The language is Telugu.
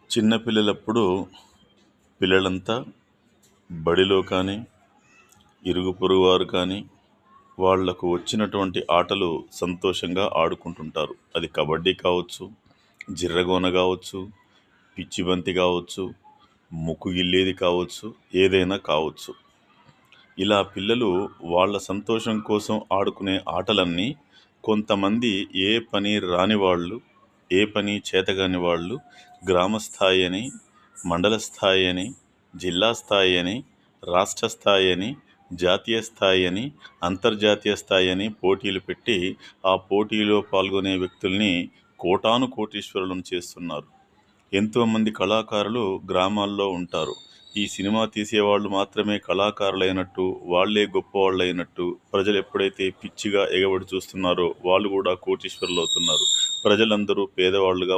చిన్నపిల్లలప్పుడు పిల్లలంతా బడిలో కానీ ఇరుగు పొరుగు వారు కానీ వాళ్లకు వచ్చినటువంటి ఆటలు సంతోషంగా ఆడుకుంటుంటారు. అది కబడ్డీ కావచ్చు, జిర్రగోన కావచ్చు, పిచ్చిబంతి కావచ్చు, ముక్కు గిల్లేది కావచ్చు, ఏదైనా కావచ్చు. ఇలా పిల్లలు వాళ్ళ సంతోషం కోసం ఆడుకునే ఆటలన్నీ కొంతమంది ఏ పని రాని వాళ్ళు, ఏ పని చేతగాని వాళ్ళు గ్రామ స్థాయి అని, మండల స్థాయి అని, జిల్లా స్థాయి అని, రాష్ట్ర స్థాయి అని, జాతీయ స్థాయి అని, అంతర్జాతీయ స్థాయి అని పోటీలు పెట్టి ఆ పోటీలో పాల్గొనే వ్యక్తుల్ని కోటాను కోటీశ్వరులను చేస్తున్నారు. ఎంతోమంది కళాకారులు గ్రామాల్లో ఉంటారు. ఈ సినిమా తీసేవాళ్ళు మాత్రమే కళాకారులైనట్టు, వాళ్ళే గొప్పవాళ్ళైనట్టు ప్రజలు ఎప్పుడైతే పిచ్చిగా ఎగబడి చూస్తున్నారో వాళ్ళు కూడా కోటీశ్వరులు అవుతున్నారు. ప్రజలందరూ పేదవాళ్ళుగా